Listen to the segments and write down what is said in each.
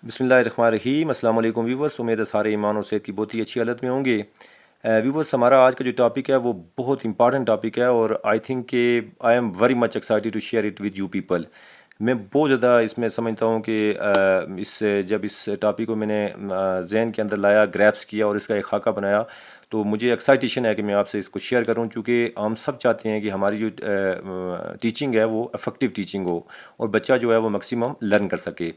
बिस्मिल्लाहिर्रहमानिर्रहीम। अस्सलाम वालेकुम व्यूवर्स, उम्मीद है सारे ईमान और सेहत की बहुत ही अच्छी हालत में होंगे। व्यूवर्स, हमारा आज का जो टॉपिक है वो बहुत इंपॉर्टेंट टॉपिक है और आई थिंक कि I am very much excited to share it with you people. मैं बहुत ज़्यादा इसमें समझता हूँ कि जब इस टॉपिक को मैंने जहन के अंदर लाया, ग्रैप्स किया और इसका एक खाका बनाया, तो मुझे एक्साइटेशन है कि मैं आपसे इसको शेयर करूं, क्योंकि हम सब चाहते हैं कि हमारी जो टीचिंग है वो इफ़ेक्टिव टीचिंग हो और बच्चा जो है वो मैक्सिमम लर्न कर सके।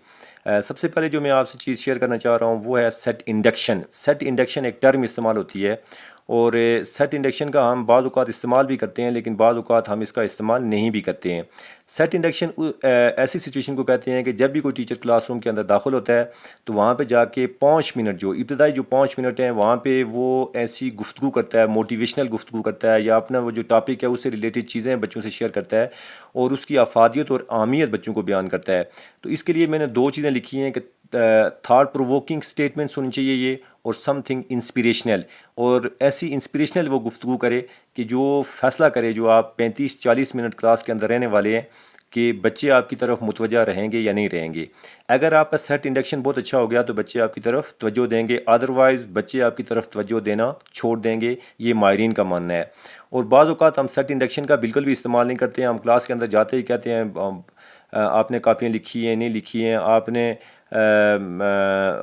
सबसे पहले जो मैं आपसे चीज़ शेयर करना चाह रहा हूँ वो है सेट इंडक्शन। सेट इंडक्शन एक टर्म इस्तेमाल होती है और सेट इंडक्शन का हम बाज़ औक़ात इस्तेमाल भी करते हैं, लेकिन बाज़ औक़ात हम इसका इस्तेमाल नहीं भी करते हैं। सेट इंडक्शन ऐसी सिचुएशन को कहते हैं कि जब भी कोई टीचर क्लासरूम के अंदर दाखिल होता है तो वहाँ पे जाके 5 मिनट, जो इब्तदाई जो 5 मिनट हैं, वहाँ पे वो ऐसी गुफ्तगू करता है, मोटिवेशनल गुफ्तगू करता है या अपना वो जो टॉपिक है उससे रिलेटेड चीज़ें बच्चों से शेयर करता है और उसकी अफादियत और अहमियत बच्चों को बयान करता है। तो इसके लिए मैंने दो चीज़ें लिखी हैं कि थॉट प्रोवोकिंग स्टेटमेंट्स होनी चाहिए ये, और समथिंग इंस्पिरेशनल, और ऐसी इंस्पिरेशनल वो गुफ्तगू करे कि जो फैसला करे, जो आप 35-40 मिनट क्लास के अंदर रहने वाले हैं, कि बच्चे आपकी तरफ मुतवज्जा रहेंगे या नहीं रहेंगे। अगर आपका सेट इंडक्शन बहुत अच्छा हो गया तो बच्चे आपकी तरफ तवज्जो देंगे, अदरवाइज़ बच्चे आपकी तरफ तवज्जो देना छोड़ देंगे, ये माहिरीन का मानना है। और बाज़ औक़ात हम सेट इंडक्शन का बिल्कुल भी इस्तेमाल नहीं करते हैं। हम क्लास के अंदर जाते ही कहते हैं आपने कापियाँ लिखी हैं, नहीं लिखी हैं,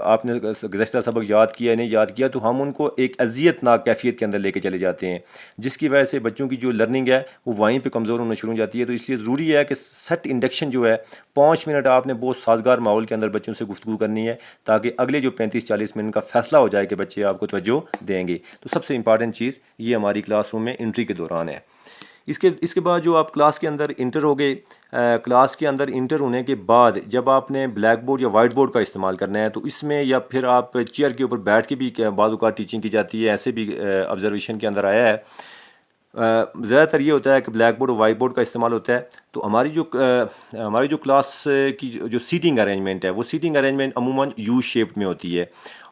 आपने गुज़श्ता सबक याद किया, नहीं याद किया, तो हम उनको एक अज़ियतनाक कैफ़ियत के अंदर लेके चले जाते हैं, जिसकी वजह से बच्चों की जो लर्निंग है वो वहीं पे कमज़ोर होना शुरू हो जाती है। तो इसलिए ज़रूरी है कि सेट इंडक्शन जो है, 5 मिनट आपने बहुत साज़गार माहौल के अंदर बच्चों से गुफ्तगू करनी है, ताकि अगले जो 35-40 मिनट का फ़ैसला हो जाए कि बच्चे आपको तवज्जो देंगे। तो सबसे इंपॉर्टेंट चीज़ ये हमारी क्लासरूम में एंट्री के दौरान है। इसके बाद जो आप क्लास के अंदर इंटर हो गए, क्लास के अंदर इंटर होने के बाद जब आपने ब्लैक बोर्ड या वाइट बोर्ड का इस्तेमाल करना है, तो इसमें या फिर आप चेयर के ऊपर बैठ के भी बाज़ औक़ात टीचिंग की जाती है, ऐसे भी ऑब्जर्वेशन के अंदर आया है। ज़्यादातर ये होता है कि ब्लैक बोर्ड और वाइट बोर्ड का इस्तेमाल होता है। तो हमारी जो क्लास की जो सीटिंग अरेंजमेंट है, वो सीटिंग अरेंजमेंट अमूमन यू शेप में होती है,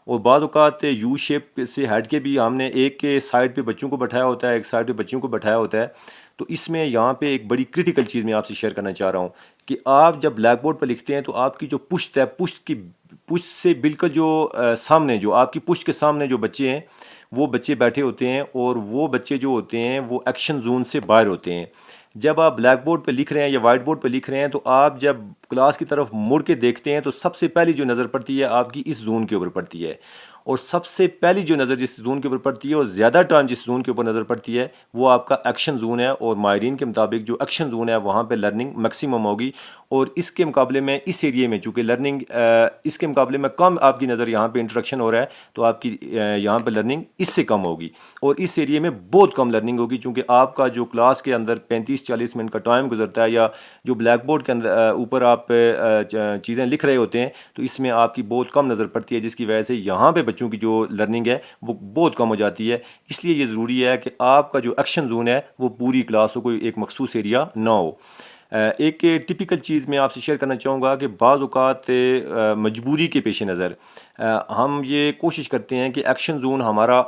और बाद औक़ात यू शेप से हट के भी हमने एक के साइड पे बच्चों को बैठाया होता है, एक साइड पे बच्चों को बैठाया होता है। तो इसमें यहाँ पे एक बड़ी क्रिटिकल चीज़ मैं आपसे शेयर करना चाह रहा हूँ कि आप जब ब्लैक बोर्ड पर लिखते हैं तो आपकी जो पुश्त है, पुश्त से बिल्कुल जो सामने, जो आपकी पुश्त के सामने जो बच्चे हैं, वो बच्चे बैठे होते हैं, और वो बच्चे जो होते हैं वो एक्शन जोन से बाहर होते हैं। जब आप ब्लैक बोर्ड पे लिख रहे हैं या वाइट बोर्ड पे लिख रहे हैं, तो आप जब क्लास की तरफ मुड़ के देखते हैं तो सबसे पहली जो नज़र पड़ती है आपकी इस जोन के ऊपर पड़ती है, और सबसे पहली जो नज़र जिस जोन के ऊपर पड़ती है और ज़्यादा टाइम जिस जोन के ऊपर नज़र पड़ती है वो आपका एक्शन जोन है। और माहिरीन के मुताबिक जो एक्शन जोन है वहाँ पे लर्निंग मैक्सिमम होगी, और इसके मुकाबले में इस एरिए में चूँकि लर्निंग इसके मुकाबले में कम आपकी नज़र यहाँ पे इंट्रोडक्शन हो रहा है, तो आपकी यहाँ पे लर्निंग इससे कम होगी, और इस एरिए में बहुत कम लर्निंग होगी, क्योंकि आपका जो क्लास के अंदर 35-40 मिनट का टाइम गुजरता है, या जो ब्लैक बोर्ड के अंदर ऊपर आप चीज़ें लिख रहे होते हैं, तो इसमें आपकी बहुत कम नज़र पड़ती है, जिसकी वजह से यहाँ पे बच्चों की जो लर्निंग है वो बहुत कम हो जाती है। इसलिए ये ज़रूरी है कि आपका जो एक्शन जोन है वो पूरी क्लास हो, कोई एक मखसूस एरिया ना हो। एक टिपिकल चीज़ मैं आपसे शेयर करना चाहूँगा कि बाज़ औक़ात मजबूरी के पेश नज़र हम ये कोशिश करते हैं कि एक्शन जोन हमारा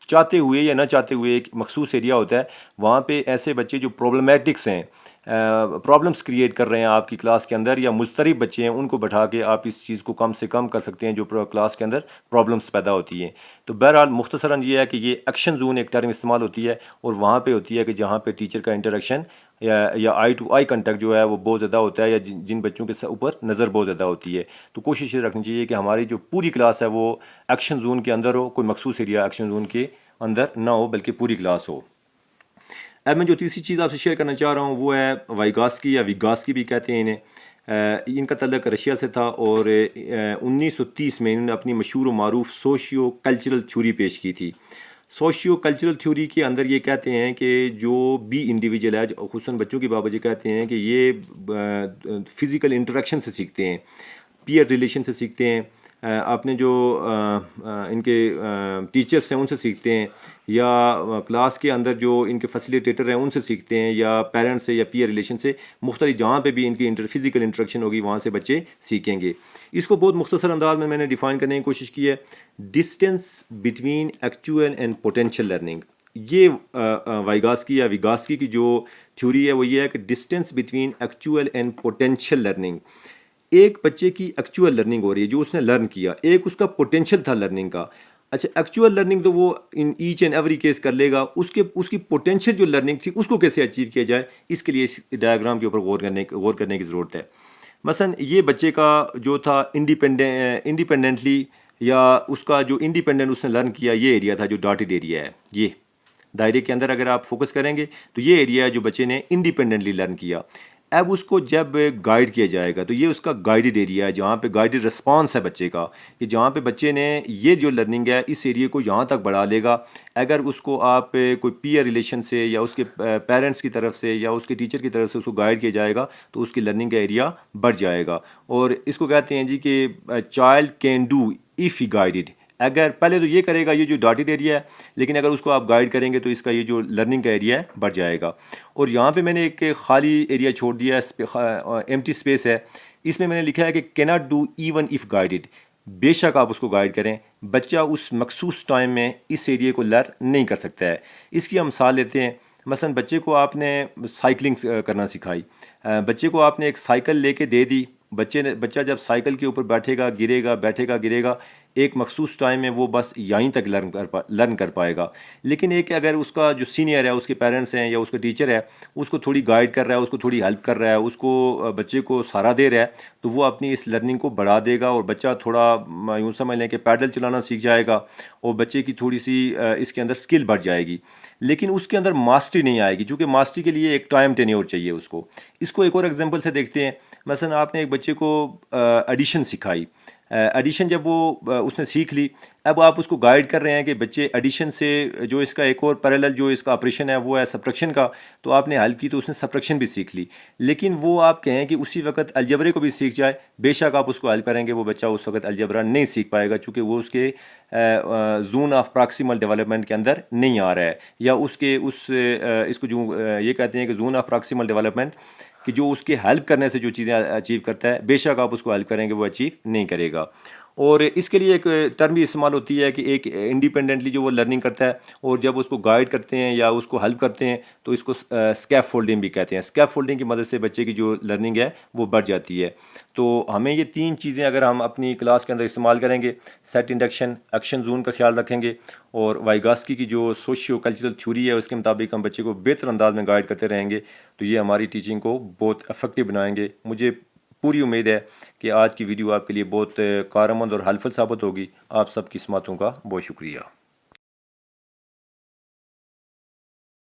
चाहते हुए या ना चाहते हुए एक मखसूस एरिया होता है, वहाँ पे ऐसे बच्चे जो प्रॉब्लमेटिक्स हैं, प्रॉब्लम्स क्रिएट कर रहे हैं आपकी क्लास के अंदर, या मुस्तरिब बच्चे हैं, उनको बैठा के आप इस चीज़ को कम से कम कर सकते हैं जो क्लास के अंदर प्रॉब्लम्स पैदा होती हैं। तो बहरहाल मुख्तसरन ये है कि ये एक्शन जोन एक टर्म इस्तेमाल होती है, और वहाँ पे होती है कि जहाँ पे टीचर का इंटरेक्शन या आई टू आई कंटेक्ट जो है वो बहुत ज़्यादा होता है, या जिन बच्चों के ऊपर नज़र बहुत ज़्यादा होती है। तो कोशिश ये रखनी चाहिए कि हमारी जो पूरी क्लास है वो एक्शन जोन के अंदर हो, कोई मखसूस एरिया एक्शन जोन के अंदर ना हो, बल्कि पूरी क्लास हो। अब मैं जो तीसरी चीज़ आपसे शेयर करना चाह रहा हूँ वो है वाइगास्की, या विगास्की भी कहते हैं इन्हें। इनका तल्लक रशिया से था, और 1930 में इन्होंने अपनी मशहूर व मारूफ सोशियो कल्चरल थ्योरी पेश की थी। सोशियो कल्चरल थ्योरी के अंदर ये कहते हैं कि जो भी इंडिविजुअल है, खुसूसन बच्चों की बाबत ये कहते हैं कि ये फ़िज़िकल इंटरेक्शन से सीखते हैं, पीयर रिलेशन से सीखते हैं, अपने जो इनके टीचर्स हैं उनसे सीखते हैं, या क्लास के अंदर जो इनके फैसिलिटेटर हैं उनसे सीखते हैं, या पेरेंट्स से, या पीयर रिलेशन से, मुख्तलिफ जहाँ पे भी इनकी फिज़िकल इंटरेक्शन होगी वहाँ से बच्चे सीखेंगे। इसको बहुत मुख्तसर अंदाज में मैंने डिफ़ाइन करने की कोशिश की है। Distance between actual and potential learning, ये वाइगास्की या विगास्की की जो थ्योरी है वो ये है कि distance between actual and potential learning, एक बच्चे की एक्चुअल लर्निंग हो रही है, जो उसने लर्न किया, एक उसका पोटेंशियल था लर्निंग का। अच्छा, एक्चुअल लर्निंग तो वो in each and every case कर लेगा, उसकी पोटेंशियल जो लर्निंग थी उसको कैसे अचीव किया जाए, इसके लिए इस डायग्राम के ऊपर गौर करने की ज़रूरत है। मसलन ये बच्चे का जो था इंडिपेंडेंटली, या उसका जो इंडिपेंडेंट उसने लर्न किया, ये एरिया था जो डॉटेड एरिया है। ये दायरे के अंदर अगर आप फोकस करेंगे तो ये एरिया है जो बच्चे ने इंडिपेंडेंटली लर्न किया। अब उसको जब गाइड किया जाएगा तो ये उसका गाइडेड एरिया है, जहाँ पे गाइडेड रिस्पांस है बच्चे का, कि जहाँ पे बच्चे ने ये जो लर्निंग है इस एरिया को यहाँ तक बढ़ा लेगा। अगर उसको आप कोई पीयर रिलेशन से या उसके पेरेंट्स की तरफ से या उसके टीचर की तरफ से उसको गाइड किया जाएगा तो उसकी लर्निंग का एरिया बढ़ जाएगा। और इसको कहते हैं जी कि child can do if he guided. अगर पहले तो ये करेगा, ये जो डॉटेड एरिया है, लेकिन अगर उसको आप गाइड करेंगे तो इसका ये जो लर्निंग का एरिया है बढ़ जाएगा। और यहाँ पे मैंने एक खाली एरिया छोड़ दिया है, एम्प्टी स्पेस है, इसमें मैंने लिखा है कि cannot do even if guided. बेशक आप उसको गाइड करें, बच्चा उस मखसूस टाइम में इस एरिया को लर्न नहीं कर सकता है। इसकी हम मिसाल लेते हैं। मसलन बच्चे को आपने साइकिलिंग करना सिखाई, बच्चे को आपने एक साइकिल लेके दे दी, बच्चा जब साइकिल के ऊपर बैठेगा गिरेगा, बैठेगा गिरेगा, एक मखसूस टाइम में वो बस यहीं तक लर्न कर पाएगा। लेकिन एक अगर उसका जो सीनियर है, उसके पेरेंट्स हैं या उसका टीचर है, उसको थोड़ी गाइड कर रहा है, उसको थोड़ी हेल्प कर रहा है, उसको बच्चे को सहारा दे रहा है, तो वो अपनी इस लर्निंग को बढ़ा देगा और बच्चा थोड़ा यूँ समझ लें कि पैडल चलाना सीख जाएगा और बच्चे की थोड़ी सी इसके अंदर स्किल बढ़ जाएगी। लेकिन उसके अंदर मास्टरी नहीं आएगी, क्योंकि मास्टरी के लिए एक टाइम टेन्योर चाहिए उसको। इसको एक और एग्जांपल से देखते हैं। मसलन आपने एक बच्चे को एडिशन सिखाई, एडिशन जब वो उसने सीख ली, अब आप उसको गाइड कर रहे हैं कि बच्चे एडिशन से जो इसका एक और पैरेलल जो इसका ऑपरेशन है वो है सब्ट्रैक्शन का, तो आपने हेल्प की तो उसने सब्ट्रैक्शन भी सीख ली। लेकिन वो आप कहें कि उसी वक्त अलजबरे को भी सीख जाए, बेशक आप उसको हेल्प करेंगे, वो बच्चा उस वक्त अलजबरा नहीं सीख पाएगा, चूँकि वो उसके जोन ऑफ प्रॉक्सिमल डेवलपमेंट के अंदर नहीं आ रहा है, या उसके इसको जो ये कहते हैं कि जोन ऑफ प्रॉक्सिमल डेवलपमेंट, कि जो उसके हेल्प करने से जो चीज़ें अचीव करता है, बेशक आप उसको हेल्प करेंगे वो अचीव नहीं करेगा। और इसके लिए एक टर्म भी इस्तेमाल होती है कि एक इंडिपेंडेंटली जो वो लर्निंग करता है और जब उसको गाइड करते हैं या उसको हेल्प करते हैं तो इसको स्कैफोल्डिंग भी कहते हैं। स्कैफोल्डिंग की मदद से बच्चे की जो लर्निंग है वो बढ़ जाती है। तो हमें ये 3 चीज़ें अगर हम अपनी क्लास के अंदर इस्तेमाल करेंगे, सेट इंडक्शन, एक्शन जोन का ख्याल रखेंगे और वाइगास्की की जो सोशियो कल्चरल थ्योरी है उसके मुताबिक हम बच्चे को बेहतर अंदाज में गाइड करते रहेंगे, तो ये हमारी टीचिंग को बहुत इफेक्टिव बनाएंगे। मुझे पूरी उम्मीद है कि आज की वीडियो आपके लिए बहुत कारआमद और हेल्पफुल साबित होगी। आप सबकी समातों का बहुत शुक्रिया।